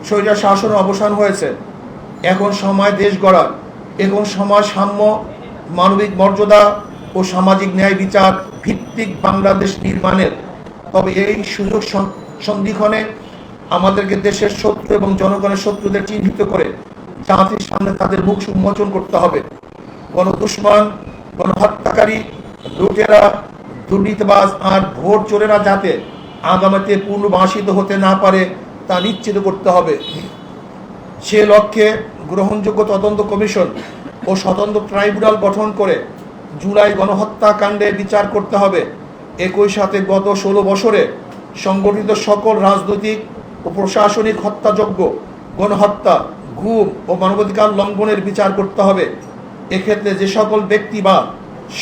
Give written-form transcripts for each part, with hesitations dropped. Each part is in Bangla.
স্বৈরাচার শাসনের অবসান হয়েছে। এখন সময় দেশ গড়ার, এখন সময় সাম্য, মানবিক মর্যাদা ও সামাজিক ন্যায় বিচার ভিত্তিক বাংলাদেশ নির্মাণের। তবে এই সুযোগ সন্ধিক্ষণে আমাদেরকে দেশের শত্রু এবং জনগণের শত্রুদের চিহ্নিত করে জাতির সামনে তাদের মুখ উন্মোচন করতে হবে। গণদুশমন, গণহত্যাকারী, লুটেরা, দুর্নীতিবাজ আর ভোট চোরেরা যাতে আগামীতে পুনর্বাসিত হতে না পারে তা নিশ্চিত করতে হবে। সে লক্ষ্যে গ্রহণযোগ্য তদন্ত কমিশন ও স্বতন্ত্র ট্রাইব্যুনাল গঠন করে জুলাই গণহত্যাকাণ্ডে বিচার করতে হবে। একই সাথে গত 16 বছরে সংগঠিত সকল রাজনৈতিক ও প্রশাসনিক হত্যাযজ্ঞ, গণহত্যা, গুম ও মানবাধিকার লঙ্ঘনের বিচার করতে হবে। এক্ষেত্রে যে সকল ব্যক্তি বা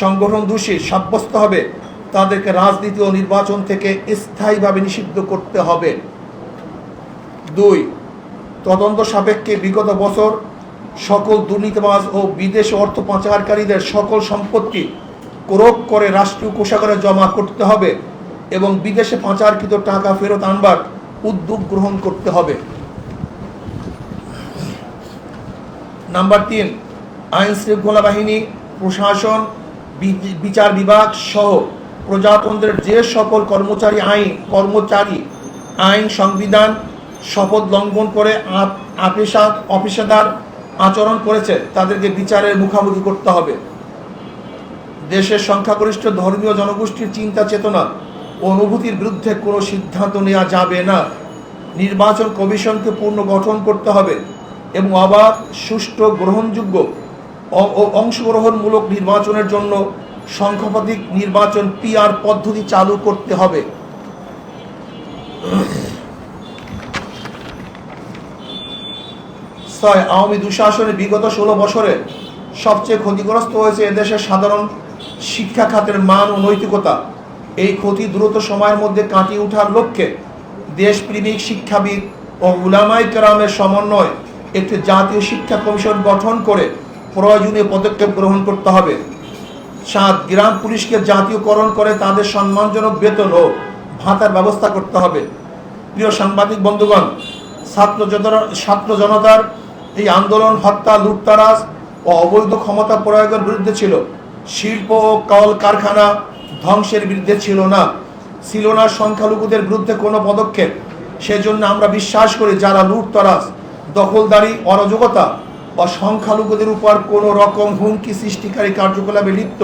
সংগঠন দোষী সাব্যস্ত হবে তাদেরকে রাজনীতি ও নির্বাচন থেকে স্থায়ীভাবে নিষিদ্ধ করতে হবে। 2. তদন্ত সাপেক্ষে বিগত বছর সকল দুর্নীতিবাজ ও বিদেশ অর্থ পাচারকারীদের সকল সম্পত্তি ক্রোক করে রাষ্ট্রীয় কোষাগারে জমা করতে হবে এবং বিদেশে পাচারকৃত টাকা ফেরত আনবার উদ্যোগ গ্রহণ করতে হবে। নাম্বার 3, আইন শৃঙ্খলা বাহিনী, প্রশাসন, বিচার বিভাগ সহ প্রজাতন্ত্রের যে সকল কর্মচারী আইন, সংবিধান, শপথ লঙ্ঘন করে অপেশাদার আচরণ করেছে তাদেরকে বিচারের মুখোমুখি করতে হবে। দেশের সংখ্যাগরিষ্ঠ ধর্মীয় জনগোষ্ঠীর চিন্তা চেতনা ও অনুভূতির বিরুদ্ধে কোনো সিদ্ধান্ত নেওয়া যাবে না। নির্বাচন কমিশনকে পুনর্গঠন করতে হবে এবং অবাধ, সুষ্ঠু, গ্রহণযোগ্য ও অংশগ্রহণমূলক নির্বাচনের জন্য সংখ্যাধিক নির্বাচন PR পদ্ধতি চালু করতে হবে। 6. আওয়ামী দুঃশাসনে বিগত 16 বছরে সবচেয়ে ক্ষতিগ্রস্ত হয়েছে এদেশের সাধারণ শিক্ষা খাতের মান ও নৈতিকতা। এই ক্ষতি দ্রুত সময়ের মধ্যে কাটিয়ে ওঠার লক্ষ্যে দেশপ্রেমিক শিক্ষাবিদ ও উলামায়ে কেরামের সমন্বয়ে একটি জাতীয় শিক্ষা কমিশন গঠন করে প্রয়োজনীয় পদক্ষেপ গ্রহণ করতে হবে। 7. গ্রাম পুলিশকে জাতীয়করণ করে তাদের সম্মানজনক বেতন ও ভাতার ব্যবস্থা করতে হবে। প্রিয় সাংবাদিক বন্ধুগণ, ছাত্র জনতার এই আন্দোলন হত্যা, লুটতরাজ ও অবৈধ ক্ষমতা প্রয়োগের বিরুদ্ধে ছিল। শিল্প ও কল কারখানা ধ্বংসের বিরুদ্ধে ছিল না সংখ্যালঘুদের বিরুদ্ধে কোনো পদক্ষেপ। সেজন্য আমরা বিশ্বাস করি যারা লুটতরাজ, দখলদারি, অরাজকতা বা সংখ্যালঘুদের উপর কোনো রকম হুমকি সৃষ্টিকারী কার্যকলাপে লিপ্ত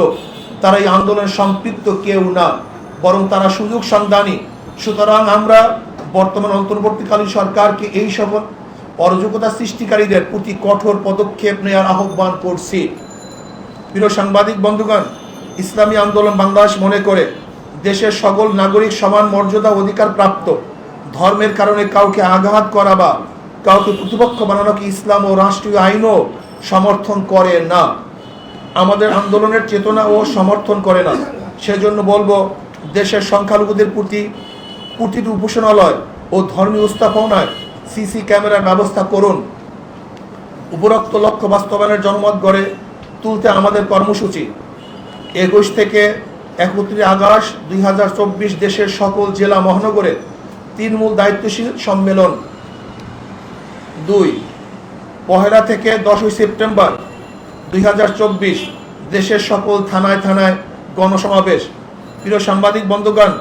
তারা এই আন্দোলনে সম্পৃক্ত কেউ না, বরং তারা সুযোগ সন্ধানী। সুতরাং আমরা বর্তমান অন্তর্বর্তীকালীন সরকারকে এই সকল অরাজকতা সৃষ্টিকারীদের প্রতি কঠোর পদক্ষেপ নেওয়ার আহ্বান করছি। প্রিয় সাংবাদিক বন্ধুগণ, ইসলামী আন্দোলন বাংলাদেশ মনে করে দেশের সকল নাগরিক সমান মর্যাদা অধিকার প্রাপ্ত। ধর্মের কারণে কাউকে আঘাত করা বা কাউকে প্রতিপক্ষ বানানোকে ইসলাম ও রাষ্ট্রীয় আইনও সমর্থন করে না, আমাদের আন্দোলনের চেতনা ও সমর্থন করে না। সেজন্য বলবো, দেশের সংখ্যালঘুদের প্রতি প্রতিটি উপাসনালয় ও ধর্মীয় স্থাপনায় CC ক্যামেরার ব্যবস্থা করুন। উপরোক্ত লক্ষ্য বাস্তবায়নের জনমত গড়ে তুলতে আমাদের কর্মসূচি 21 থেকে 31 আগস্ট 2024 দেশের সকল জেলা মহানগরে তৃণমূল দায়িত্বশীল সম্মেলন। 2. 1 থেকে 10 সেপ্টেম্বর 2024 দেশের সকল থানায় গণসমাবেশ। প্রিয় সাংবাদিক বন্ধুগণ,